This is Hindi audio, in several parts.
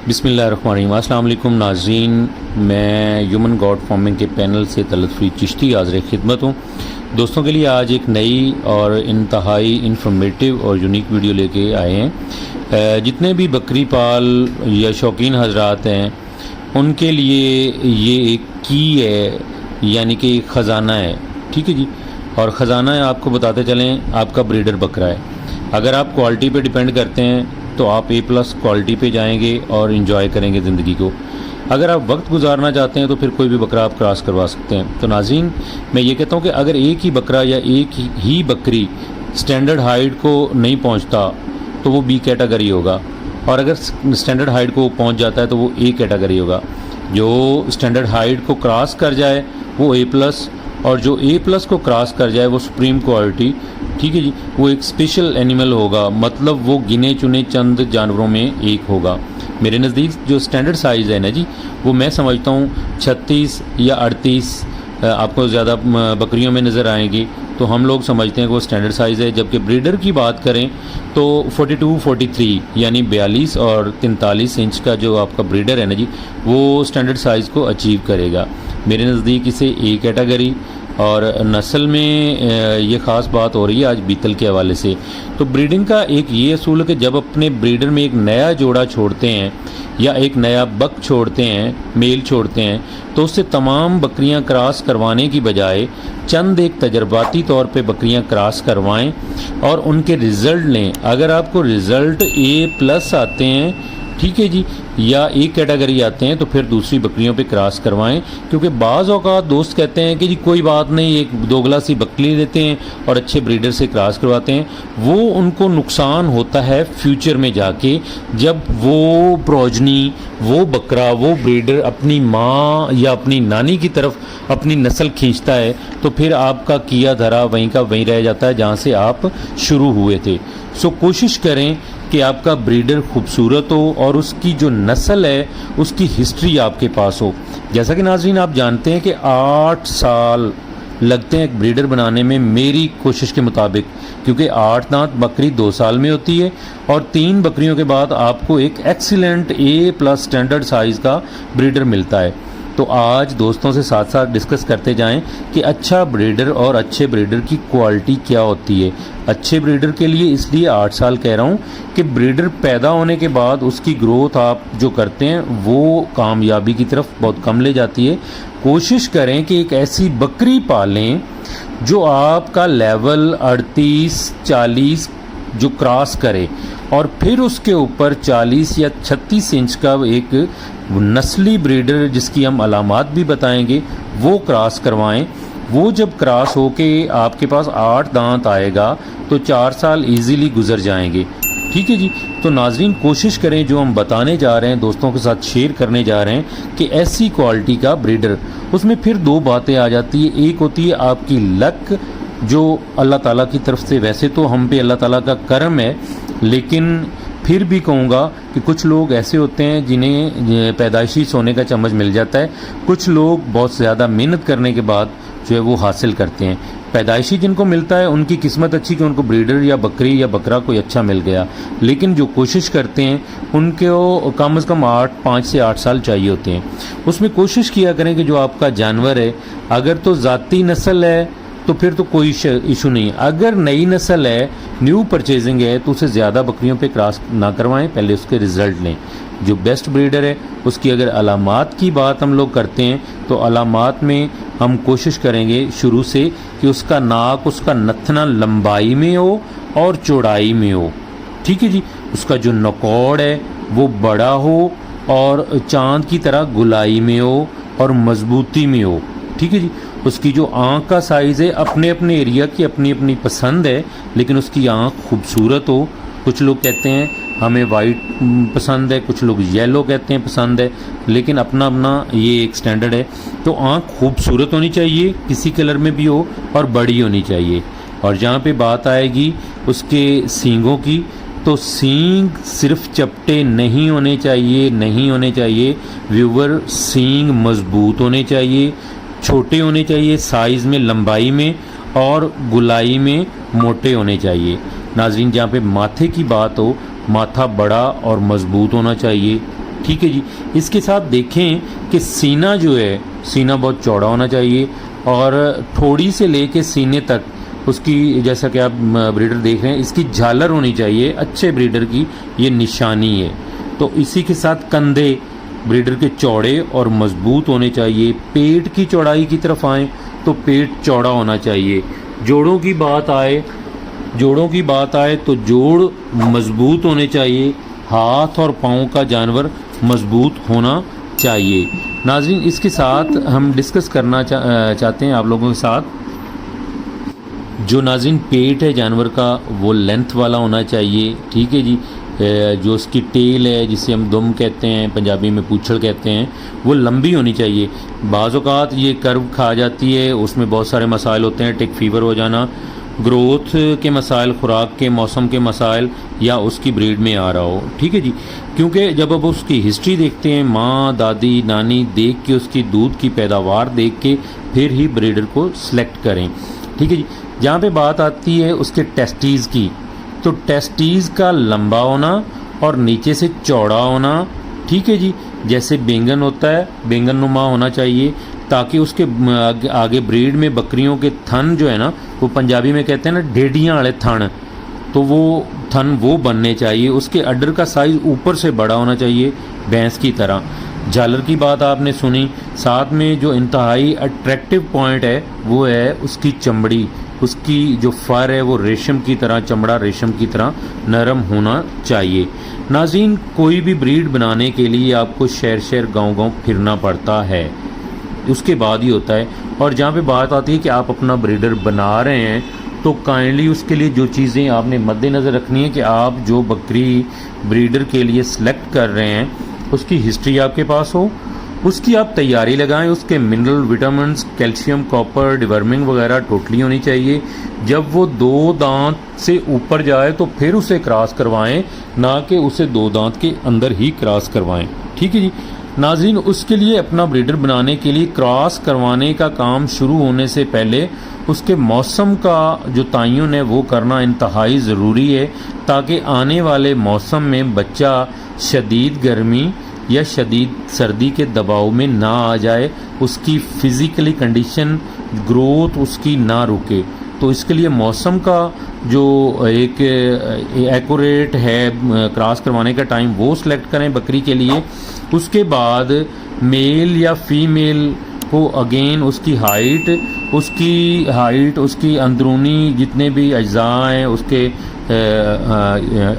बिस्मिल्लाहिर्रहमानिर्रहीम। अस्सलाम वालेकुम नाज़रीन, मैं ह्यूमन गॉड फार्मिंग के पैनल से तलतफ़री चिश्ती हाज़िर खिदमत हूँ। दोस्तों के लिए आज एक नई और इंतहाई इन्फॉर्मेटिव और यूनिक वीडियो लेके आए हैं। जितने भी बकरी पाल या शौकीन हजरात हैं उनके लिए ये एक की है, यानी कि एक ख़जाना है। ठीक है जी, और ख़जाना है, आपको बताते चलें, आपका ब्रीडर बकरा है। अगर आप क्वालिटी पे डिपेंड करते हैं तो आप A+ क्वालिटी पे जाएंगे और इन्जॉय करेंगे ज़िंदगी को। अगर आप वक्त गुजारना चाहते हैं तो फिर कोई भी बकरा आप क्रॉस करवा सकते हैं। तो नाज़रीन, मैं ये कहता हूँ कि अगर एक ही बकरा या एक ही बकरी स्टैंडर्ड हाइट को नहीं पहुँचता तो वो B कैटेगरी होगा, और अगर स्टैंडर्ड हाइट को पहुँच जाता है तो वो A कैटेगरी होगा। जो स्टैंडर्ड हाइट को क्रॉस कर जाए वो A+, और जो A+ को क्रॉस कर जाए वो सुप्रीम क्वालिटी, ठीक है जी, वो एक स्पेशल एनिमल होगा। मतलब वो गिने चुने चंद जानवरों में एक होगा। मेरे नज़दीक जो स्टैंडर्ड साइज़ है ना जी, वो मैं समझता हूँ 36 या 38 आपको ज़्यादा बकरियों में नज़र आएंगी, तो हम लोग समझते हैं कि वो स्टैंडर्ड साइज़ है। जबकि ब्रीडर की बात करें तो 42-43 यानी 42 और 43 इंच का जो आपका ब्रीडर है ना जी, वो स्टैंडर्ड साइज़ को अचीव करेगा। मेरे नज़दीक इसे A कैटेगरी, और नस्ल में ये ख़ास बात हो रही है आज बीतल के हवाले से। तो ब्रीडिंग का एक ये असूल है कि जब अपने ब्रीडर में एक नया जोड़ा छोड़ते हैं या एक नया बक छोड़ते हैं, मेल छोड़ते हैं, तो उससे तमाम बकरियां क्रॉस करवाने की बजाय चंद एक तजर्बाती तौर पे बकरियां क्रॉस करवाएं और उनके रिज़ल्ट लें। अगर आपको रिज़ल्ट A+ आते हैं, ठीक है जी, या एक कैटेगरी आते हैं, तो फिर दूसरी बकरियों पे क्रॉस करवाएं। क्योंकि बाज़ औक़ात दोस्त कहते हैं कि जी कोई बात नहीं, एक दोगला सी बकरी लेते हैं और अच्छे ब्रीडर से क्रॉस करवाते हैं। वो उनको नुकसान होता है फ्यूचर में जाके, जब वो प्रोजनी, वो बकरा, वो ब्रीडर अपनी माँ या अपनी नानी की तरफ अपनी नस्ल खींचता है, तो फिर आपका किया धरा वहीं का वहीं रह जाता है जहाँ से आप शुरू हुए थे। सो कोशिश करें कि आपका ब्रीडर खूबसूरत हो और उसकी जो नस्ल है उसकी हिस्ट्री आपके पास हो। जैसा कि नाज़रीन आप जानते हैं कि 8 साल लगते हैं एक ब्रीडर बनाने में मेरी कोशिश के मुताबिक, क्योंकि 8 दांत बकरी 2 साल में होती है और 3 बकरियों के बाद आपको एक एक्सीलेंट A+ स्टैंडर्ड साइज़ का ब्रीडर मिलता है। तो आज दोस्तों से साथ साथ डिस्कस करते जाएं कि अच्छा ब्रीडर और अच्छे ब्रीडर की क्वालिटी क्या होती है। अच्छे ब्रीडर के लिए इसलिए 8 साल कह रहा हूँ कि ब्रीडर पैदा होने के बाद उसकी ग्रोथ आप जो करते हैं वो कामयाबी की तरफ बहुत कम ले जाती है। कोशिश करें कि एक ऐसी बकरी पालें जो आपका लेवल 38-40 जो क्रॉस करे, और फिर उसके ऊपर 40 या 36 इंच का एक नस्ली ब्रीडर जिसकी हम अलामात भी बताएंगे वो क्रॉस करवाएं। वो जब क्रॉस होके आपके पास 8 दांत आएगा तो 4 साल इजीली गुजर जाएंगे। ठीक है जी, तो नाजरीन कोशिश करें जो हम बताने जा रहे हैं, दोस्तों के साथ शेयर करने जा रहे हैं कि ऐसी क्वालिटी का ब्रीडर। उसमें फिर 2 बातें आ जाती है। एक होती है आपकी लक, जो अल्लाह ताला की तरफ से, वैसे तो हम पे अल्लाह ताला का करम है, लेकिन फिर भी कहूँगा कि कुछ लोग ऐसे होते हैं जिन्हें पैदाइशी सोने का चम्मच मिल जाता है। कुछ लोग बहुत ज़्यादा मेहनत करने के बाद जो है वो हासिल करते हैं। पैदाइशी जिनको मिलता है उनकी किस्मत अच्छी कि उनको ब्रीडर या बकरी या बकरा कोई अच्छा मिल गया, लेकिन जो कोशिश करते हैं उनको कम से कम 5 से 8 साल चाहिए होते हैं। उसमें कोशिश किया करें कि जो आपका जानवर है, अगर तो ज़ाती नस्ल है तो फिर तो कोई इशू नहीं। अगर नई नस्ल है, न्यू परचेजिंग है, तो उसे ज़्यादा बकरियों पे क्रॉस ना करवाएं, पहले उसके रिज़ल्ट लें। जो बेस्ट ब्रीडर है उसकी अगर अलामात की बात हम लोग करते हैं तो अलामात में हम कोशिश करेंगे शुरू से कि उसका नाक, उसका नथना लंबाई में हो और चौड़ाई में हो। ठीक है जी, उसका जो नकौड़ है वो बड़ा हो और चांद की तरह गुलाई में हो और मजबूती में हो। ठीक है जी, उसकी जो आँख का साइज़ है अपने अपने एरिया की अपनी अपनी पसंद है, लेकिन उसकी आँख खूबसूरत हो। कुछ लोग कहते हैं हमें वाइट पसंद है, कुछ लोग येलो कहते हैं पसंद है, लेकिन अपना अपना ये एक स्टैंडर्ड है। तो आँख खूबसूरत होनी चाहिए, किसी कलर में भी हो, और बड़ी होनी चाहिए। और जहाँ पे बात आएगी उसके सींगों की, तो सींग सिर्फ चपटे नहीं होने चाहिए व्यूवर, सींग मजबूत होने चाहिए, छोटे होने चाहिए साइज़ में, लंबाई में और गुलाई में मोटे होने चाहिए। नाज़रीन, जहाँ पे माथे की बात हो, माथा बड़ा और मजबूत होना चाहिए। ठीक है जी। इसके साथ देखें कि सीना जो है, सीना बहुत चौड़ा होना चाहिए और थोड़ी से लेके सीने तक उसकी, जैसा कि आप ब्रीडर देख रहे हैं, इसकी झालर होनी चाहिए अच्छे ब्रीडर की, ये निशानी है। तो इसी के साथ कंधे ब्रीडर के चौड़े और मजबूत होने चाहिए। पेट की चौड़ाई की तरफ आएँ तो पेट चौड़ा होना चाहिए। जोड़ों की बात आए तो जोड़ मजबूत होने चाहिए। हाथ और पाँव का जानवर मजबूत होना चाहिए। नाज़रीन, इसके साथ हम डिस्कस करना चाहते हैं आप लोगों के साथ, जो नाज़रीन पेट है जानवर का वो लेंथ वाला होना चाहिए, ठीक है जी। जो उसकी टेल है, जिसे हम दुम कहते हैं, पंजाबी में पूंछड़ कहते हैं, वो लंबी होनी चाहिए। बाज़ औक़ात ये कर्व खा जाती है, उसमें बहुत सारे मसाइल होते हैं, टिक फीवर हो जाना, ग्रोथ के मसाइल, खुराक के, मौसम के मसाइल, या उसकी ब्रीड में आ रहा हो, ठीक है जी। क्योंकि जब अब उसकी हिस्ट्री देखते हैं, माँ, दादी, नानी देख के, उसकी दूध की पैदावार देख के फिर ही ब्रीडर को सिलेक्ट करें, ठीक है जी। जहाँ पे बात आती है उसके टेस्टीज़ की, तो टेस्टीज़ का लंबा होना और नीचे से चौड़ा होना, ठीक है जी। जैसे बैंगन होता है, बैंगन नुमा होना चाहिए, ताकि उसके आगे ब्रीड में बकरियों के थन जो है ना, वो पंजाबी में कहते हैं ना ढेडियाँ वाले थन, तो वो थन वो बनने चाहिए। उसके अड्डर का साइज़ ऊपर से बड़ा होना चाहिए भैंस की तरह। झालर की बात आपने सुनी, साथ में जो इंतहाई अट्रैक्टिव पॉइंट है वो है उसकी चमड़ी, उसकी जो फर है वो रेशम की तरह, चमड़ा रेशम की तरह नरम होना चाहिए। नाज़रीन, कोई भी ब्रीड बनाने के लिए आपको शहर शहर गांव-गांव फिरना पड़ता है, उसके बाद ही होता है। और जहाँ पे बात आती है कि आप अपना ब्रीडर बना रहे हैं, तो काइंडली उसके लिए जो चीज़ें आपने मद्देनज़र रखनी है कि आप जो बकरी ब्रीडर के लिए सिलेक्ट कर रहे हैं उसकी हिस्ट्री आपके पास हो, उसकी आप तैयारी लगाएं, उसके mineral, vitamins, calcium, copper, deworming वगैरह टोटली होनी चाहिए। जब वो 2 दांत से ऊपर जाए तो फिर उसे क्रॉस करवाएं, ना कि उसे 2 दांत के अंदर ही क्रॉस करवाएं, ठीक है जी। नाज़रीन, उसके लिए अपना ब्रीडर बनाने के लिए क्रॉस करवाने का काम शुरू होने से पहले उसके मौसम का जो तयन है वो करना इंतहाई ज़रूरी है, ताकि आने वाले मौसम में बच्चा शदीद गर्मी या शदीद सर्दी के दबाव में ना आ जाए, उसकी फ़िज़िकली कंडीशन, ग्रोथ उसकी ना रुके। तो इसके लिए मौसम का जो एक एक्यूरेट है क्रॉस करवाने का टाइम, वो सिलेक्ट करें बकरी के लिए। उसके बाद मेल या फीमेल को अगेन उसकी हाइट, उसकी अंदरूनी जितने भी अज्जा हैं, उसके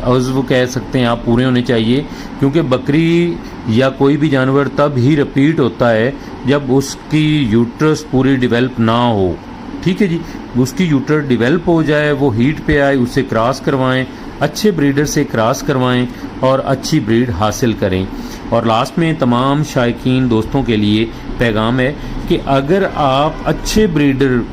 अज़्व कह सकते हैं आप, पूरे होने चाहिए। क्योंकि बकरी या कोई भी जानवर तब ही रिपीट होता है जब उसकी यूट्रस पूरी डेवलप ना हो, ठीक है जी। उसकी यूट्रस डेवलप हो जाए, वो हीट पे आए, उसे क्रॉस करवाएं, अच्छे ब्रीडर से क्रॉस करवाएं और अच्छी ब्रीड हासिल करें। और लास्ट में तमाम शायकीन दोस्तों के लिए पैगाम है कि अगर आप अच्छे ब्रीडर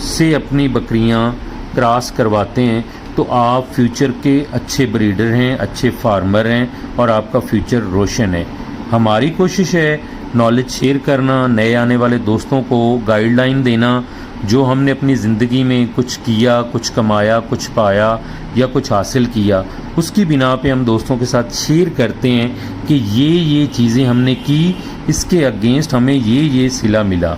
से अपनी बकरियां क्रॉस करवाते हैं तो आप फ्यूचर के अच्छे ब्रीडर हैं, अच्छे फार्मर हैं और आपका फ्यूचर रोशन है। हमारी कोशिश है नॉलेज शेयर करना, नए आने वाले दोस्तों को गाइडलाइन देना, जो हमने अपनी ज़िंदगी में कुछ किया, कुछ कमाया, कुछ पाया या कुछ हासिल किया, उसकी बिना पे हम दोस्तों के साथ शेयर करते हैं कि ये चीज़ें हमने की, इसके अगेंस्ट हमें ये सिला मिला।